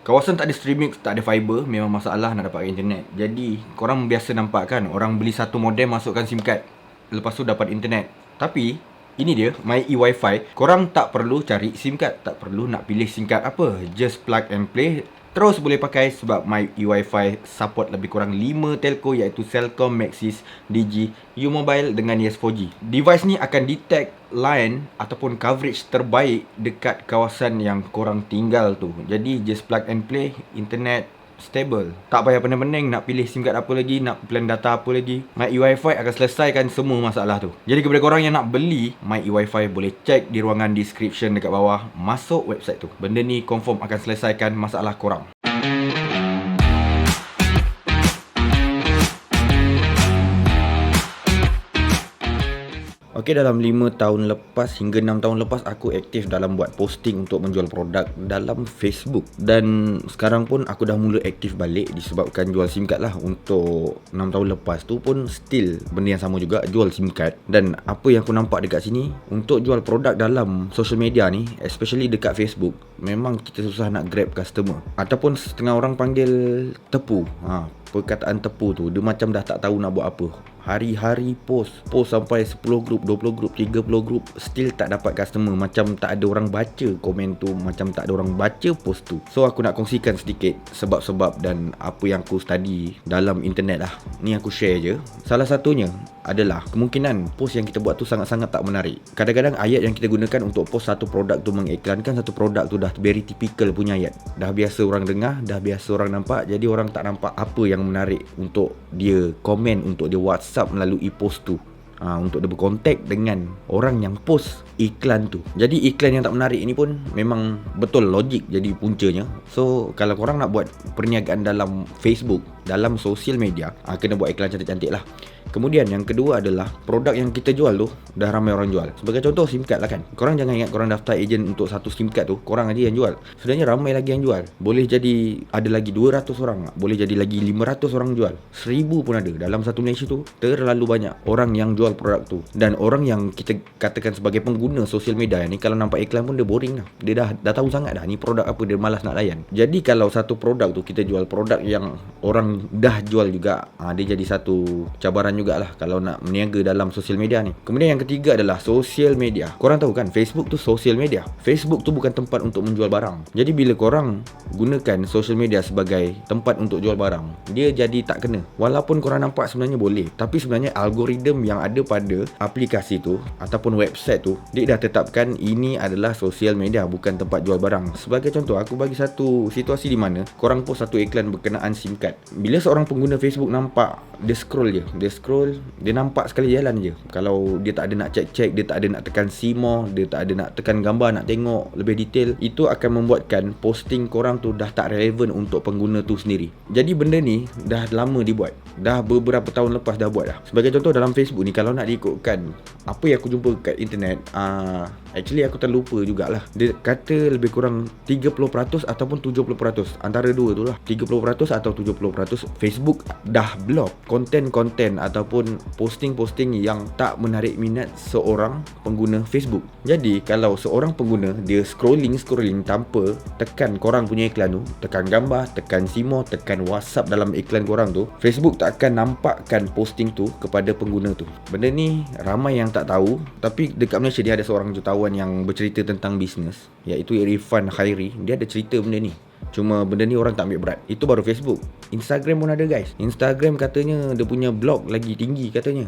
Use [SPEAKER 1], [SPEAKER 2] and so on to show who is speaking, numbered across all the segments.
[SPEAKER 1] Kawasan tak ada streaming, tak ada fiber, memang masalah nak dapat internet. Jadi korang biasa nampak kan, orang beli satu modem, masukkan SIM card, lepas tu dapat internet. Tapi ini dia, My eWiFi. Korang tak perlu cari SIM card, tak perlu nak pilih SIM card apa, just plug and play, terus boleh pakai. Sebab My eWiFi support lebih kurang 5 telco, iaitu Celcom, Maxis, Digi, U-Mobile dengan Yes 4G. Device ni akan detect line ataupun coverage terbaik dekat kawasan yang korang tinggal tu. Jadi just plug and play, internet stable. Tak payah pening-pening nak pilih SIM card apa lagi, nak plan data apa lagi. My eWiFi akan selesaikan semua masalah tu. Jadi kepada korang yang nak beli My eWiFi, boleh check di ruangan description dekat bawah, masuk website tu. Benda ni confirm akan selesaikan masalah korang. Okey, dalam 5 tahun lepas hingga 6 tahun lepas aku aktif dalam buat posting untuk menjual produk dalam Facebook. Dan sekarang pun aku dah mula aktif balik disebabkan jual SIM card lah. Untuk 6 tahun lepas tu pun still benda yang sama juga, jual SIM card. Dan apa yang aku nampak dekat sini, untuk jual produk dalam social media ni, especially dekat Facebook, memang kita susah nak grab customer. Ataupun setengah orang panggil tepu. Perkataan tepu tu, dia macam dah tak tahu nak buat apa. Hari-hari post sampai 10 grup, 20 grup, 30 grup, still tak dapat customer. Macam tak ada orang baca komen tu, macam tak ada orang baca post tu. So aku nak kongsikan sedikit sebab-sebab dan apa yang aku study dalam internet lah. Ni aku share je. Salah satunya adalah kemungkinan post yang kita buat tu sangat-sangat tak menarik. Kadang-kadang ayat yang kita gunakan untuk post satu produk tu, mengiklankan satu produk tu, dah very typical punya ayat. Dah biasa orang dengar, dah biasa orang nampak. Jadi orang tak nampak apa yang menarik untuk dia komen, untuk dia WhatsApp melalui post tu. Untuk dia berkontak dengan orang yang post iklan tu. Jadi iklan yang tak menarik ini pun memang betul logik jadi puncanya. So kalau korang nak buat perniagaan dalam Facebook, dalam sosial media, kena buat iklan cantik-cantik lah. Kemudian yang kedua adalah produk yang kita jual tu dah ramai orang jual. Sebagai contoh SIM card lah kan. Korang jangan ingat korang daftar ejen untuk satu SIM card tu korang aja yang jual. Sebenarnya ramai lagi yang jual. Boleh jadi ada lagi 200 orang, boleh jadi lagi 500 orang jual, 1000 pun ada. Dalam satu Malaysia tu terlalu banyak orang yang jual produk tu. Dan orang yang kita katakan sebagai pengguna sosial media ni, kalau nampak iklan pun dia boring dah. Dia dah tahu sangat dah ni produk apa, dia malas nak layan. Jadi kalau satu produk tu kita jual produk yang orang dah jual juga, dia jadi satu cabaran jugalah kalau nak meniaga dalam sosial media ni. Kemudian yang ketiga adalah sosial media. Korang tahu kan, Facebook tu sosial media. Facebook tu bukan tempat untuk menjual barang. Jadi bila korang gunakan sosial media sebagai tempat untuk jual barang, dia jadi tak kena. Walaupun korang nampak sebenarnya boleh, tapi sebenarnya algoritma yang ada pada aplikasi tu ataupun website tu, dia dah tetapkan ini adalah sosial media, bukan tempat jual barang. Sebagai contoh, aku bagi satu situasi di mana korang post satu iklan berkenaan SIM card. Bila seorang pengguna Facebook nampak, dia scroll je, dia nampak sekali jalan je. Kalau dia tak ada nak cek-cek, dia tak ada nak tekan see more, dia tak ada nak tekan gambar, nak tengok lebih detail, itu akan membuatkan posting korang tu dah tak relevan untuk pengguna tu sendiri. Jadi benda ni dah lama dibuat, dah beberapa tahun lepas dah buat dah. Sebagai contoh dalam Facebook ni, kalau nak diikutkan apa yang aku jumpa kat internet, actually aku terlupa jugalah. Dia kata lebih kurang 30% ataupun 70%, antara dua tu lah, 30% atau 70% Facebook dah block konten-konten ataupun posting-posting yang tak menarik minat seorang pengguna Facebook. Jadi kalau seorang pengguna dia scrolling tanpa tekan korang punya iklan tu, tekan gambar, tekan simo, tekan WhatsApp dalam iklan korang tu, Facebook tak akan nampakkan posting tu kepada pengguna tu. Benda ni ramai yang tak tahu, tapi dekat Malaysia dia ada seorang jutawan yang bercerita tentang bisnes, iaitu Irfan Khairi. Dia ada cerita benda ni. Cuma benda ni orang tak ambil berat. Itu baru Facebook. Instagram pun ada guys. Instagram katanya dia punya blog lagi tinggi katanya.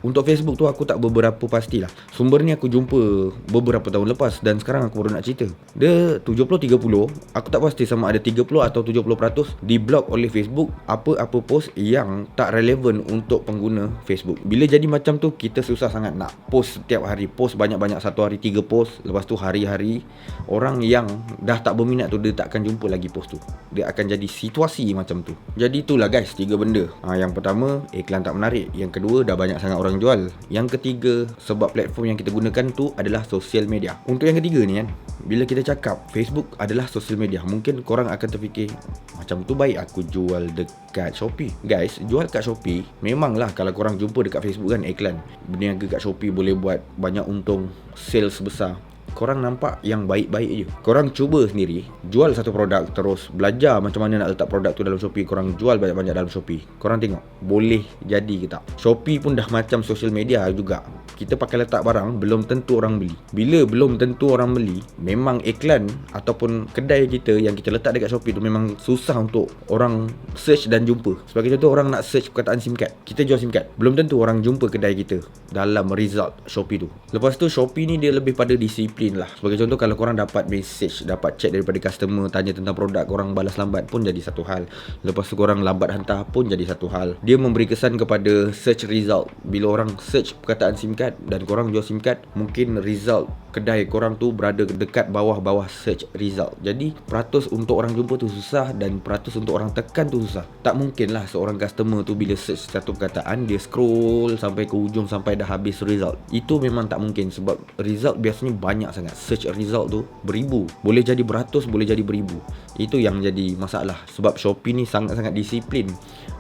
[SPEAKER 1] Untuk Facebook tu aku tak beberapa pastilah. Sumber ni aku jumpa beberapa tahun lepas dan sekarang aku baru nak cerita. Dia 70-30. Aku tak pasti sama ada 30 atau 70% di blog oleh Facebook apa-apa post yang tak relevan untuk pengguna Facebook. Bila jadi macam tu, kita susah sangat nak post setiap hari. Post banyak-banyak, satu hari 3 post. Lepas tu hari-hari orang yang dah tak berminat tu, dia tak akan jumpa lagi post tu. Dia akan jadi situasi macam tu. Jadi itulah guys, 3 benda. Yang pertama, iklan tak menarik. Yang kedua, dah banyak sangat orang jual. Yang ketiga, sebab platform yang kita gunakan tu adalah sosial media. Untuk yang ketiga ni kan, bila kita cakap Facebook adalah sosial media, mungkin korang akan terfikir, macam tu baik aku jual dekat Shopee. Guys, jual kat Shopee memanglah kalau korang jumpa dekat Facebook kan iklan, berniaga kat Shopee boleh buat banyak untung, sales besar. korang nampak yang baik-baik je. Korang cuba sendiri, jual satu produk, terus belajar macam mana nak letak produk tu dalam Shopee. Korang jual banyak-banyak dalam Shopee. Korang tengok, boleh jadi ke tak? Shopee pun dah macam social media juga. Kita pakai letak barang, belum tentu orang beli. Bila belum tentu orang beli, memang iklan ataupun kedai kita yang kita letak dekat Shopee tu memang susah untuk orang search dan jumpa. Sebagai contoh, orang nak search perkataan SIM card, kita jual SIM card, belum tentu orang jumpa kedai kita dalam result Shopee tu. Lepas tu Shopee ni dia lebih pada disiplin lah. Sebagai contoh, kalau korang dapat message, dapat chat daripada customer tanya tentang produk, korang balas lambat pun jadi satu hal. Lepas tu korang lambat hantar pun jadi satu hal. Dia memberi kesan kepada search result. Bila orang search perkataan SIM card dan korang jual SIM card, mungkin result kedai korang tu berada dekat bawah-bawah search result. Jadi peratus untuk orang jumpa tu susah, dan peratus untuk orang tekan tu susah. Tak mungkin lah seorang customer tu bila search satu perkataan, dia scroll sampai ke ujung sampai dah habis result. Itu memang tak mungkin, sebab result biasanya banyak sangat. Search result tu beribu, boleh jadi beratus, boleh jadi beribu. Itu yang jadi masalah. Sebab Shopee ni sangat-sangat disiplin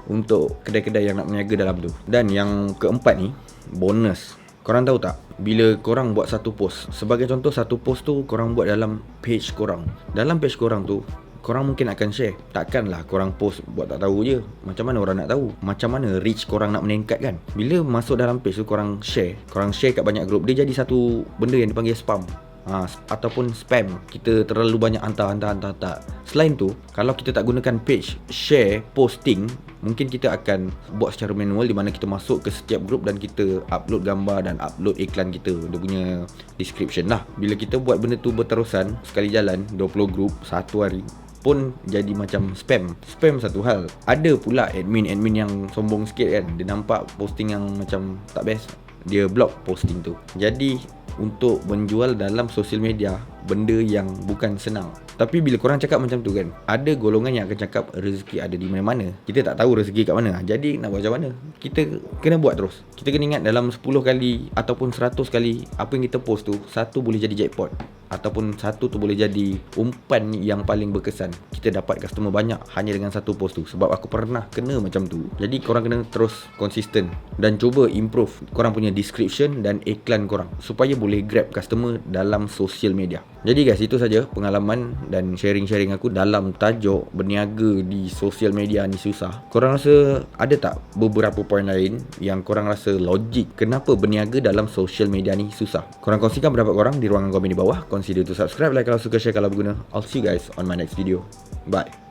[SPEAKER 1] untuk kedai-kedai yang nak berniaga dalam tu. Dan yang keempat ni, bonus. Korang tahu tak, bila korang buat satu post, sebagai contoh satu post tu korang buat dalam page korang. Dalam page korang tu, korang mungkin akan share. Takkanlah korang post buat tak tahu je. Macam mana orang nak tahu? Macam mana reach korang nak meningkat kan? Bila masuk dalam page tu korang share kat banyak group, dia jadi satu benda yang dipanggil spam. Ataupun spam. Kita terlalu banyak hantar. Selain tu, kalau kita tak gunakan page share posting, mungkin kita akan buat secara manual, di mana kita masuk ke setiap group dan kita upload gambar dan upload iklan kita, dia punya description lah. Bila kita buat benda tu berterusan, sekali jalan 20 group satu hari, pun jadi macam spam. Spam satu hal. Ada pula admin yang sombong sikit kan, dia nampak posting yang macam tak best, dia block posting tu. Jadi untuk menjual dalam sosial media, benda yang bukan senang. Tapi bila korang cakap macam tu kan, ada golongan yang akan cakap rezeki ada di mana-mana. Kita tak tahu rezeki kat mana. Jadi nak buat macam mana? Kita kena buat terus. Kita kena ingat, dalam 10 kali ataupun 100 kali apa yang kita post tu, satu boleh jadi jackpot, ataupun satu tu boleh jadi umpan yang paling berkesan. Kita dapat customer banyak hanya dengan satu post tu. Sebab aku pernah kena macam tu. Jadi korang kena terus konsisten dan cuba improve korang punya description dan iklan korang, supaya boleh grab customer dalam social media. Jadi guys, itu saja pengalaman dan sharing-sharing aku dalam tajuk berniaga di social media ni susah. Korang rasa ada tak beberapa poin lain yang korang rasa logik kenapa berniaga dalam social media ni susah? Korang kongsikan pendapat korang di ruangan komen di bawah. Consider to subscribe, like kalau suka, share kalau berguna. I'll see you guys on my next video. Bye.